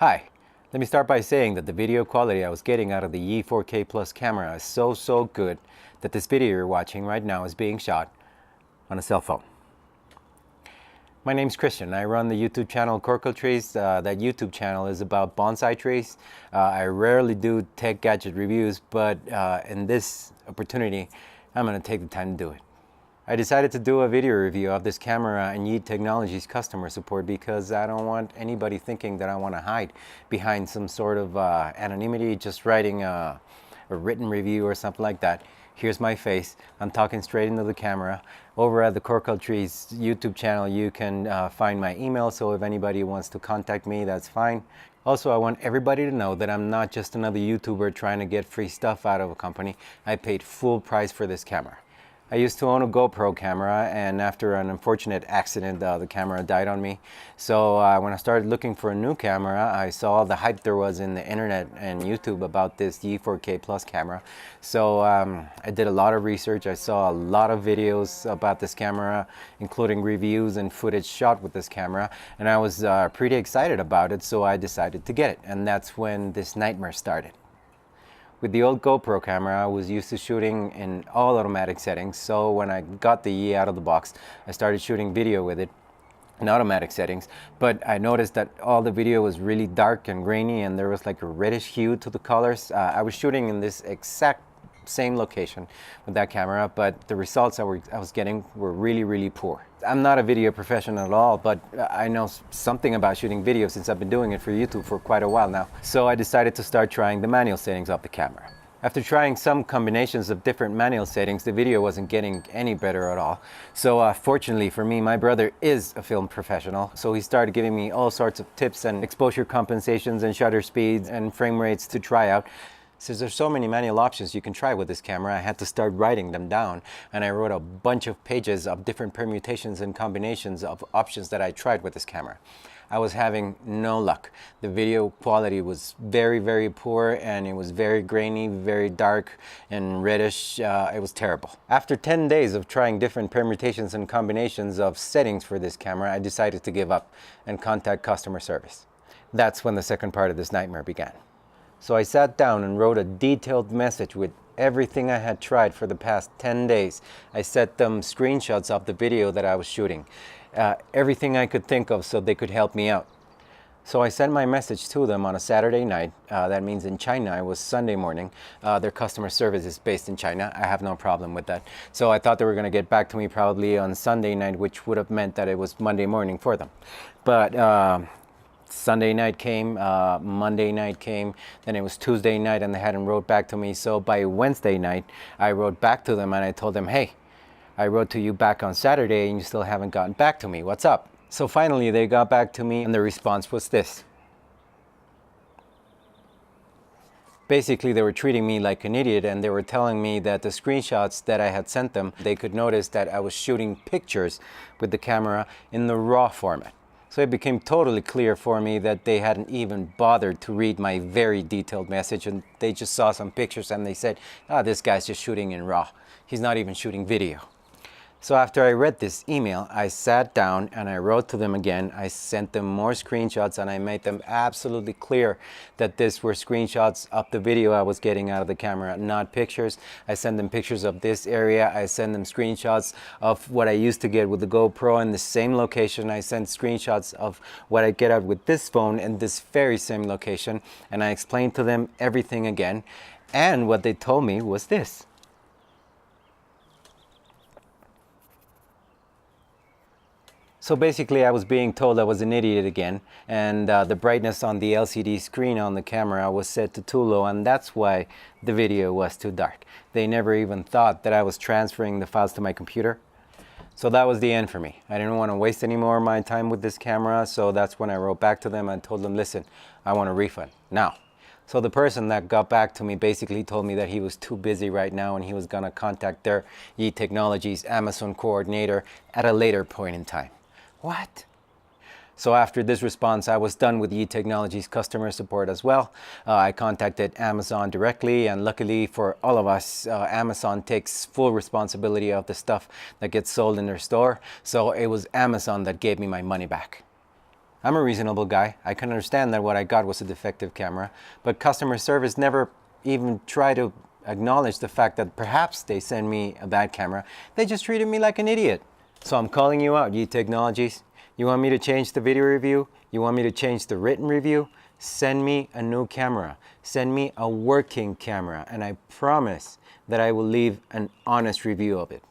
Hi, let me start by saying that the video quality I was getting out of the Yi 4K Plus camera is so good that this video you're watching right now is being shot on a cell phone. My name's Christian. I run the YouTube channel Corkle Trees. That YouTube channel is about bonsai trees. I rarely do tech gadget reviews, but in this opportunity, I'm going to take the time to do it. I decided to do a video review of this camera and Yi Technologies customer support because I don't want anybody thinking that I want to hide behind some sort of anonymity, just writing a written review or something like that. Here's my face. I'm talking straight into the camera. Over at the Corkle Trees YouTube channel, you can find my email, so if anybody wants to contact me, that's fine. Also, I want everybody to know that I'm not just another YouTuber trying to get free stuff out of a company. I paid full price for this camera. I used to own a GoPro camera, and after an unfortunate accident, the camera died on me. So when I started looking for a new camera, I saw the hype there was in the internet and YouTube about this Yi 4K Plus camera. So I did a lot of research. I saw a lot of videos about this camera, including reviews and footage shot with this camera, and I was pretty excited about it, so I decided to get it. And that's when this nightmare started. With the old GoPro camera, I was used to shooting in all automatic settings, so when I got the Yi out of the box, I started shooting video with it in automatic settings, but I noticed that all the video was really dark and grainy, and there was like a reddish hue to the colors. I was shooting in this exact same location with that camera, but the results I was getting were really poor. I'm not a video professional at all, but I know something about shooting video since I've been doing it for YouTube for quite a while now. So I decided to start trying the manual settings of the camera. After trying some combinations of different manual settings, the video wasn't getting any better at all. So fortunately for me, my brother is a film professional, so he started giving me all sorts of tips and exposure compensations and shutter speeds and frame rates to try out. Since there's so many manual options you can try with this camera, I had to start writing them down, and I wrote a bunch of pages of different permutations and combinations of options that I tried with this camera. I was having no luck. The video quality was very poor, and it was very grainy, very dark and reddish. It was terrible. After 10 days of trying different permutations and combinations of settings for this camera, I decided to give up and contact customer service. That's when the second part of this nightmare began. So I sat down and wrote a detailed message with everything I had tried for the past 10 days. I sent them screenshots of the video that I was shooting, everything I could think of so they could help me out. So I sent my message to them on a Saturday night. That means in China it was Sunday morning. Their customer service is based in China. I have no problem with that. So I thought they were going to get back to me probably on Sunday night, which would have meant that it was Monday morning for them. But Sunday night came, Monday night came, then it was Tuesday night and they hadn't wrote back to me. So by Wednesday night, I wrote back to them and I told them, hey, I wrote to you back on Saturday and you still haven't gotten back to me. What's up? So finally they got back to me and the response was this. Basically, they were treating me like an idiot, and they were telling me that the screenshots that I had sent them, they could notice that I was shooting pictures with the camera in the RAW format. So it became totally clear for me that they hadn't even bothered to read my very detailed message, and they just saw some pictures and they said, this guy's just shooting in RAW. He's not even shooting video. So after I read this email, I sat down and I wrote to them again. I sent them more screenshots and I made them absolutely clear that these were screenshots of the video I was getting out of the camera, not pictures. I sent them pictures of this area. I sent them screenshots of what I used to get with the GoPro in the same location. I sent screenshots of what I get out with this phone in this very same location. And I explained to them everything again. And what they told me was this. So basically I was being told I was an idiot again, and the brightness on the LCD screen on the camera was set to too low, and that's why the video was too dark. They never even thought that I was transferring the files to my computer. So that was the end for me. I didn't want to waste any more of my time with this camera, so that's when I wrote back to them and told them, listen, I want a refund now. So the person that got back to me basically told me that he was too busy right now and he was going to contact their Yi Technologies Amazon coordinator at a later point in time. What? So after this response, I was done with Yi Technologies customer support as well. I contacted Amazon directly, and luckily for all of us, Amazon takes full responsibility of the stuff that gets sold in their store. So it was Amazon that gave me my money back. I'm a reasonable guy. I can understand that what I got was a defective camera, but customer service never even tried to acknowledge the fact that perhaps they sent me a bad camera. They just treated me like an idiot. So I'm calling you out, Yi Technologies. You want me to change the video review? You want me to change the written review? Send me a new camera. Send me a working camera, and I promise that I will leave an honest review of it.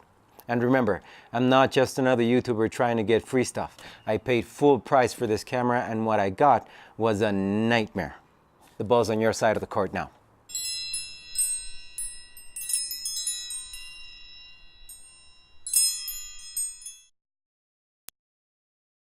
And remember, I'm not just another YouTuber trying to get free stuff. I paid full price for this camera, and what I got was a nightmare. The ball's on your side of the court now.